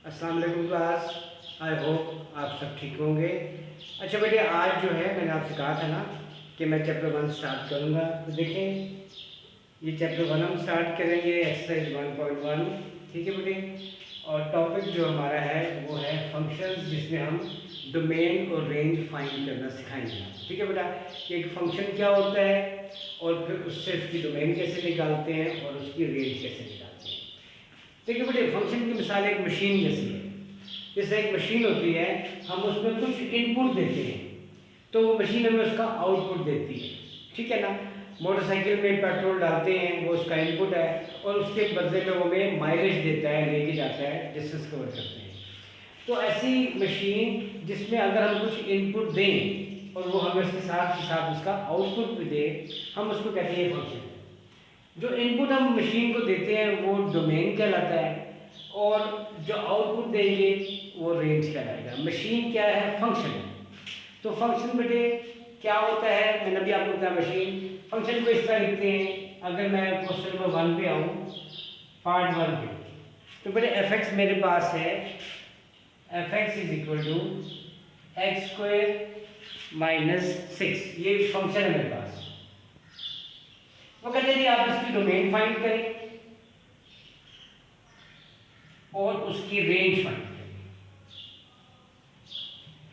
अस्सलाम वालेकुम class. I hope आप सब ठीक होंगे। अच्छा बेटे, आज जो है मैंने आपसे कहा था ना कि मैं चैप्टर 1 स्टार्ट करूँगा। तो देखें, ये चैप्टर 1 हम स्टार्ट करेंगे, एक्सरसाइज 1.1। ठीक है बेटे। और टॉपिक जो हमारा है वो है फंक्शंस, जिसमें हम डोमेन और रेंज फाइंड करना सिखाएंगे। ठीक है बेटा, कि एक फंक्शन क्या होता है और फिर उससे उसकी डोमेन कैसे निकालते हैं और उसकी रेंज कैसे निकालते हैं। देखिए बेटे, फंक्शन की मिसाल एक मशीन जैसी है। जैसे एक मशीन होती है, हम उसमें कुछ इनपुट देते हैं तो वो मशीन हमें उसका आउटपुट देती है। ठीक है ना। मोटरसाइकिल में पेट्रोल डालते हैं, वो उसका इनपुट है, और उसके बदले में वो हमें माइलेज देता है, लेके जाता है, डिस्टेंस कवर करते हैं। तो ऐसी मशीन जिसमें अगर हम कुछ इनपुट दें और वो हमें उसके साथ साथ उसका आउटपुट भी दे, हम उसको कहते हैं फंक्शन। जो इनपुट हम मशीन को देते हैं वो डोमेन कहलाता है, और जो आउटपुट देंगे वो रेंज कहलाएगा। मशीन क्या है? फंक्शन है। तो फंक्शन बेटे क्या होता है, मैंने अभी आपको बताया। मशीन फंक्शन को इस तरह लिखते हैं। अगर मैं क्वेश्चन नंबर 1 पे आऊँ, पार्ट 1 पे, तो बेटे एफ एक्स मेरे पास है। F x is equal to x square minus 6। ये फंक्शन है मेरे पास। वो कहते हैं आप इसकी डोमेन फाइंड करें और उसकी रेंज फाइंड करें।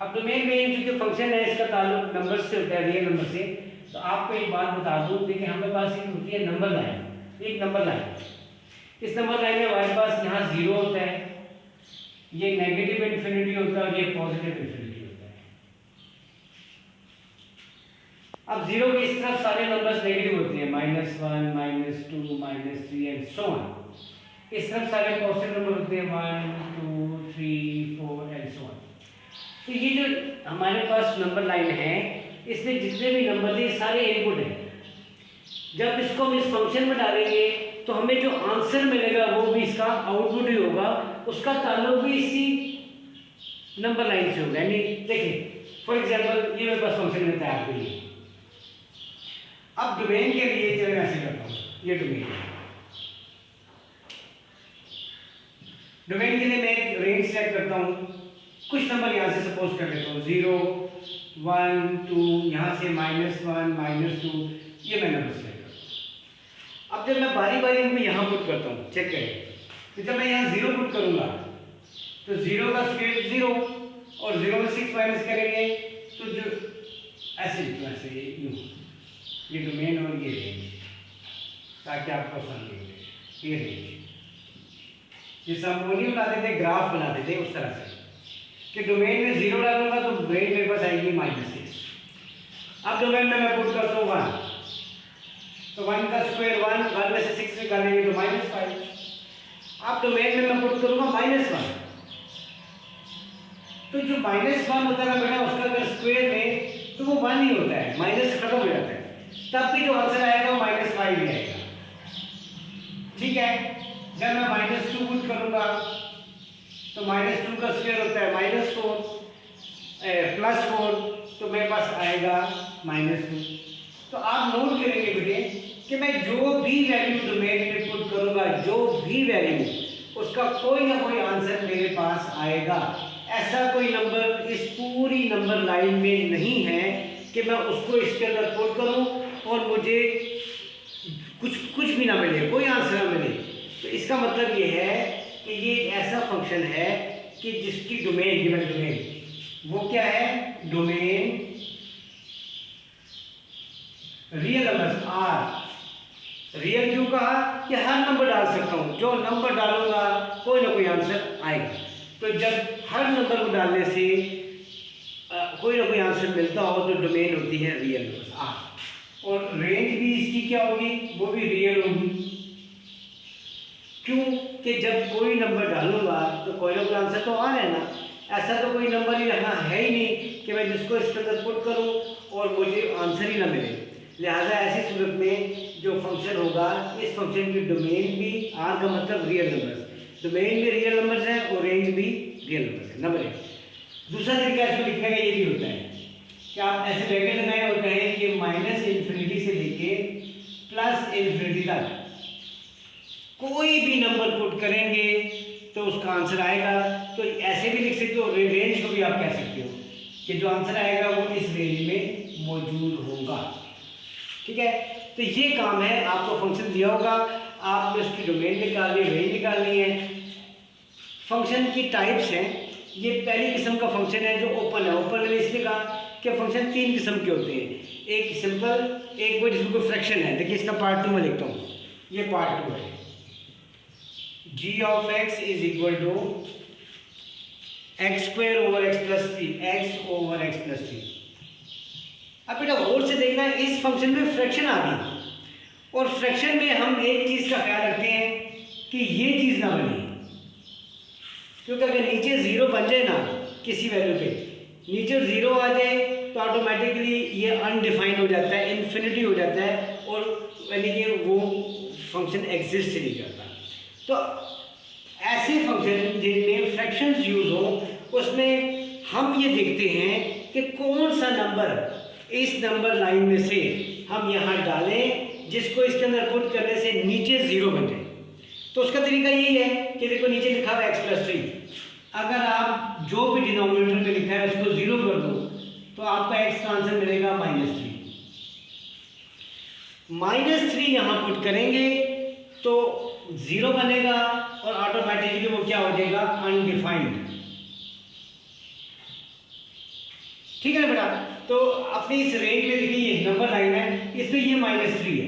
अब डोमेन रेंज जो फंक्शन है, इसका ताल्लुक नंबर से होता है, रियल नंबर से। तो आपको एक बात बता दूं, देखिए हमारे पास एक होती है नंबर लाइन, एक नंबर लाइन। इस नंबर लाइन में हमारे पास यहाँ 0 होता है, ये नेगेटिव इन्फिनिटी होता है और ये पॉजिटिव इन्फिनिटी होता है। अब 0 के इस तरफ सारे नंबर्स नेगेटिव होते हैं, -1 -2 -3 एंड सो ऑन। इस तरफ सारे पॉजिटिव नंबर होते हैं, 1 2 3 4 एंड सो ऑन। तो ये जो हमारे पास नंबर लाइन है, इसमें जितने भी नंबर थे सारे इनपुट हैं। जब इसको हम इस फंक्शन में डालेंगे तो हमें जो आंसर मिलेगा वो भी इसका आउटपुट ही होगा, उसका ताल्लुक भी इसी नंबर लाइन से होगा। यानी देखिए फॉर एग्जांपल, ये मेरे पास फंक्शन में तैयार हुई है। अब डोमेन के लिए चलो मैं ऐसे करता हूँ, ये डोमेन है। डोमेन के लिए मैं एक रेंज सेट करता हूँ। कुछ नंबर यहाँ से सपोज कर लेता हूँ, 0 1 2, यहाँ से -1 -2, ये मैं नंबर सेट करता हूँ। अब जब मैं बारी बारी में यहाँ पुट करता हूँ, चेक करें, तो जब मैं यहाँ 0 पुट करूँगा तो 0 का स्क्वायर 0, और 0 में 6 माइनस करेंगे तो जो ऐसे लिखना, ऐसे ये डोमेन और ये रेंज, ताकि आपको समझ में। ये रेंज जिस हम वो नहीं बनाते थे, ग्राफ बनाते थे उस तरह से, कि डोमेन में 0 डालूंगा तो रेंज मेरे पास आएगी -6। अब डोमेन में मैं पुट करता हूँ 1, तो 1 का स्क्वायर 1 में से 6 निकालेंगे तो -5। अब डोमेन में मैं पुट करूँगा -1, तो जो -1 होता है ना बेटा, उसका अगर स्क्वायर में तो वो 1 ही होता है, माइनस खत्म हो जाता है, तब भी जो आंसर आएगा वो -5 ही आएगा। ठीक है। जब मैं -2 पुट करूँगा तो -2 का स्क्वायर होता है -4, +4, तो मेरे पास आएगा -2। तो आप नोट करेंगे बेटे कि मैं जो भी वैल्यू डोमेन में पुट करूँगा, जो भी वैल्यू, उसका कोई ना कोई आंसर मेरे पास आएगा। ऐसा कोई नंबर इस पूरी नंबर लाइन में नहीं है कि मैं उसको इसके अंदर पुट करूँ और मुझे कुछ भी ना मिले, कोई आंसर ना मिले। तो इसका मतलब ये है कि ये एक ऐसा फंक्शन है कि जिसकी डोमेन, गिवन डोमेन, वो क्या है? Domain real numbers are. Real क्यों कहा? कि हर नंबर डाल सकता हूँ, जो नंबर डालूंगा कोई ना कोई आंसर आएगा। तो जब हर नंबर को डालने से कोई ना कोई आंसर मिलता हो तो डोमेन होती है रियल नंबर्स आर। और रेंज भी इसकी क्या होगी? वो भी रियल होगी। क्यों? कि जब कोई नंबर डालूंगा तो कोई ना कोई आंसर तो आ रहा है ना। ऐसा तो कोई नंबर ही रहना है ही नहीं कि मैं जिसको इसके अंदर पुट करूं और मुझे आंसर ही ना मिले। लिहाजा ऐसी सूरत में जो फंक्शन होगा, इस फंक्शन की डोमेन भी, आर का मतलब रियल नंबर्स, डोमेन भी रियल नंबर्स है और रेंज भी रियल नंबर्स है। नंबर 1। दूसरा तरीका इसको लिखने का ये भी होता है कि आप ऐसे ब्रैकेट लगाए होते हैं कि -∞ से लेके +∞ तक कोई भी नंबर पुट करेंगे तो उसका आंसर आएगा। तो ऐसे भी लिख सकते हो, रेंज को भी आप कह सकते हो कि जो आंसर आएगा वो इस रेंज में मौजूद होगा। ठीक है, तो ये काम है, आपको फंक्शन दिया होगा, आपने उसकी डोमेन निकालनी है, रेंज निकालनी है। फंक्शन की टाइप्स हैं, ये पहली किस्म का फंक्शन है जो ओपन है। ओपन मैंने इसलिए कहा कि फंक्शन 3 किस्म के होते हैं, एक सिंपल, एक वो जिसमें कोई फ्रैक्शन है। देखिए इसका पार्ट 2 में लिखता हूँ, ये पार्ट 2 है। g of x is equal to x square over x plus 3, x over x plus 3। अब बेटा गौर से देखना, इस फंक्शन में फ्रैक्शन आ गई, और फ्रैक्शन में हम एक चीज़ का ख्याल रखते हैं कि ये चीज़ ना बने, क्योंकि अगर नीचे 0 बन जाए ना किसी वैल्यू पे, नीचे 0 आ जाए तो ऑटोमेटिकली ये अनडिफाइंड हो जाता है, इन्फिनिटी हो जाता है, और यानी कि वो फंक्शन एग्जिस्ट नहीं करता। तो ऐसे फंक्शन जिनमें फ्रैक्शंस यूज हो, उसमें हम ये देखते हैं कि कौन सा नंबर इस नंबर लाइन में से हम यहाँ डालें जिसको इसके अंदर पुट करने से नीचे 0 बन जाए। तो उसका तरीका यही है कि देखो नीचे लिखा हुआ x प्लस 3, अगर आप जो भी डिनोमिनेटर में लिखा है उसको 0 कर दो तो आपका x का आंसर मिलेगा -3। -3 यहाँ पुट करेंगे तो 0 बनेगा और ऑटोमेटिकली वो क्या हो जाएगा, अनडिफाइंड। ठीक है ना बेटा, तो अपनी इस रेंज में देखिए ये नंबर लाइन है, इसमें ये -3 है,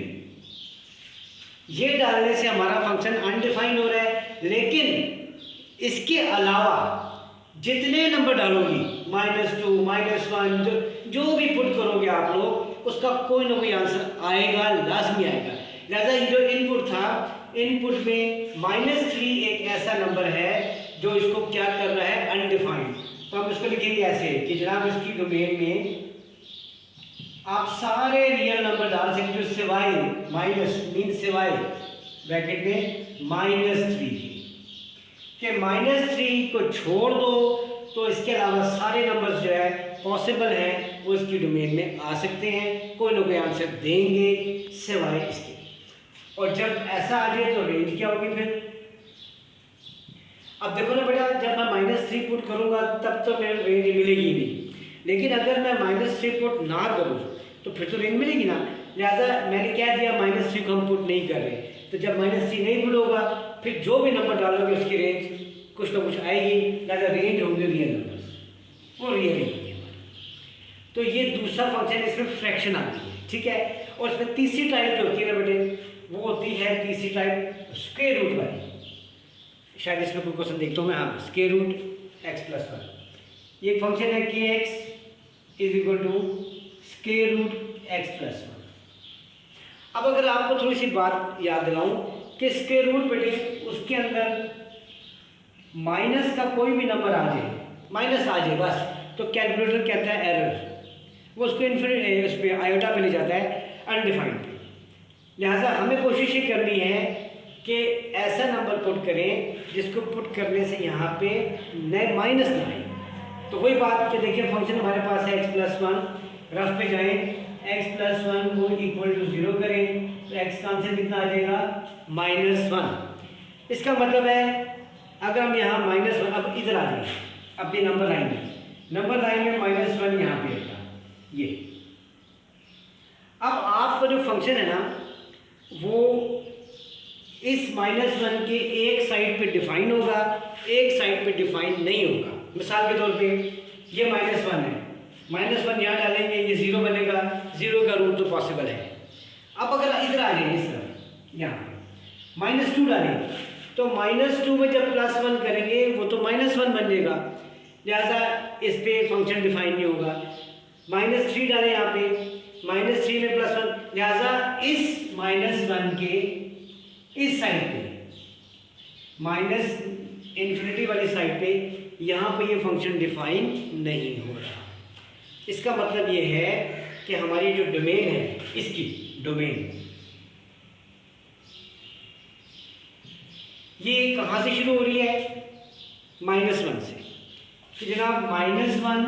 ये डालने से हमारा फंक्शन अनडिफाइंड हो रहा है। लेकिन इसके अलावा जितने नंबर डालोगी, -2, -1, जो भी पुट करोगे आप लोग, उसका कोई ना कोई आंसर आएगा, लाजमी आएगा। लिहाजा ये जो इनपुट था, इनपुट में -3 एक ऐसा नंबर है जो इसको क्या कर रहा है, अनडिफाइंड। तो हम इसको लिखेंगे ऐसे कि जनाब इसकी डोमेन में आप सारे रियल नंबर डाल सकते हो सिवाय माइनस, मीन सिवाय ब्रैकेट में -3 के, -3 को छोड़ दो तो इसके अलावा सारे नंबर्स जो है पॉसिबल हैं वो इसकी डोमेन में आ सकते हैं, कोई ना कोई आंसर देंगे सिवाय इसके। और जब ऐसा आ जाए तो रेंज क्या होगी फिर? अब देखो ना बेटा, जब मैं -3 पुट करूंगा तब तो मेरे रेंज मिलेगी नहीं, लेकिन अगर मैं -3 पुट ना करूं तो फिर तो रेंज मिलेगी ना। लिहाजा मैंने क्या दिया, -3 को हम पुट नहीं कर रहे, तो जब -3 नहीं पुट होगा फिर जो भी नंबर डालोगे उसकी रेंज कुछ ना कुछ आएगी। लिहाजा रेंज होंगे रियल नंबर्स, वो रियल ही होंगे हमारे। तो ये दूसरा फंक्शन, इसमें फ्रैक्शन आती है। ठीक है, और इसमें तीसरी टाइप जो होती है ना बेटे, वो होती है तीसरी टाइप स्क्वायर रूट वाली। शायद इसमें कोई क्वेश्चन देखता हूँ मैं, हाँ, स्क्वायर रूट x प्लस 1। ये फंक्शन है कि x is equal to square root x plus 1। अब अगर आपको थोड़ी सी बात याद दिलाऊं कि स्क्वायर रूट बेटे उसके अंदर माइनस का कोई भी नंबर आ जाए, माइनस आ जाए बस, तो कैलकुलेटर कहता है एरर, वो उसको इन्फिनिटी उस पर आयोटा पे ले जाता है, अनडिफाइंड पे। लिहाजा हमें कोशिश ये करनी है कि ऐसा नंबर पुट करें जिसको पुट करने से यहाँ पे नए माइनस ना आए। तो वही बात कि देखिए फंक्शन हमारे पास है x प्लस 1, रफ पे जाएं, x प्लस 1 को इक्वल टू 0 करें तो x का आंसर कितना आ जाएगा, -1। इसका मतलब है अगर हम यहाँ -1, अब इधर आ जाए अपनी नंबर लाइन में, नंबर लाइन में -1 यहाँ पे होगा ये। अब आपका जो फंक्शन है ना वो इस -1 के एक साइड पे डिफाइन होगा, एक साइड पे डिफाइन नहीं होगा। मिसाल के तौर पे ये -1 है, -1 यहाँ डालेंगे ये 0 बनेगा, 0 का रूट तो पॉसिबल है। अब अगर इधर आ जाए इस तरफ, यहाँ -2 डालेंगे तो -2 में जब +1 करेंगे वो तो -1 बन जाएगा, लिहाजा इस पे फंक्शन डिफाइन नहीं होगा। -3 डालें यहाँ पे, -3 में +1, लिहाजा इस -1 के इस साइड पे, -∞ वाली साइड पे, यहाँ पे ये फंक्शन डिफाइन नहीं हो रहा। इसका मतलब ये है कि हमारी जो डोमेन है, इसकी डोमेन ये कहाँ से शुरू हो रही है, -1 से। तो जनाब -1,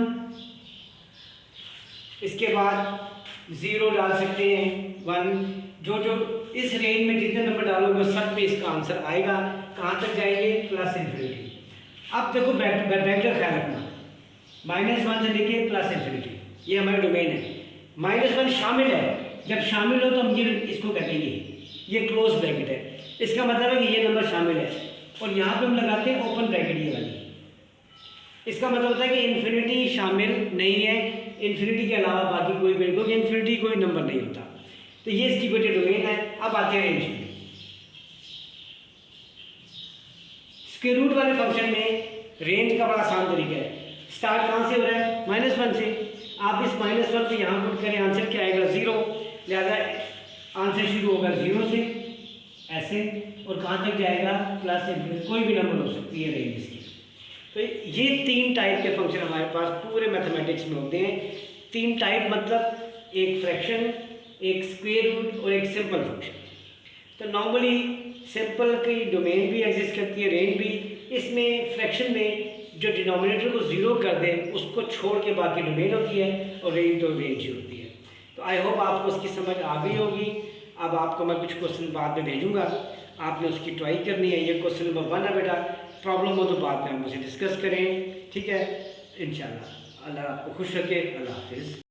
इसके बाद 0 डाल सकते हैं, 1, जो जो इस रेंज में जितने नंबर डालोगे सब पे इसका आंसर आएगा। कहाँ तक जाएंगे, प्लस इन्फिनिटी। अब देखो वेक्टर ख्याल रखना, -1 से लेके प्लस इन्फिनिटी, ये हमारा डोमेन है। -1 शामिल है, जब शामिल हो तो हम ये इसको कहते हैं ये क्लोज ब्रैकेट है, इसका मतलब है कि ये नंबर शामिल है। और यहाँ पे हम लगाते हैं ओपन ब्रैकेट ये वाली, इसका मतलब होता है कि इन्फिनिटी शामिल नहीं है, इन्फिनिटी के अलावा बाकी कोई भी, क्योंकि इन्फिनिटी कोई नंबर नहीं होता। तो ये इसकी कोई डोमेन है। अब आते हैं रेंज में। स्क्वायर रूट वाले फंक्शन में रेंज का बड़ा आसान तरीका है। स्टार्ट कहाँ से हो रहा है, -1 से। आप इस -1 को यहाँ पुट करें, आंसर क्या आएगा, 0। लिहाजा आंसर शुरू होगा 0 से ऐसे, और कहाँ तक जाएगा, प्लस इन्फिनिटी, कोई भी नंबर हो सकती है रेंज इसकी। तो ये 3 टाइप के फंक्शन हमारे पास पूरे मैथमेटिक्स में होते हैं। 3 टाइप मतलब एक फ्रैक्शन, एक स्क्वायर रूट और एक सिंपल फंक्शन। तो नॉर्मली सिंपल की डोमेन भी एग्जिस्ट करती है, रेंज भी। इसमें फ्रैक्शन में जो डिनोमिनेटर को 0 कर दे उसको छोड़ के बाकी डोमेन होती है, और रेंज तो रेंज ही होती है। तो आई होप आपको उसकी समझ आ गई होगी। अब आपको मैं कुछ क्वेश्चन बाद में भेजूंगा, आपने उसकी ट्राई करनी है। ये क्वेश्चन नंबर 1 है बेटा, प्रॉब्लम हो तो बाद में हम उसे डिस्कस करें, ठीक है। इंशाल्लाह। अल्लाह आपको खुश रखे। अल्लाह हाफिज़।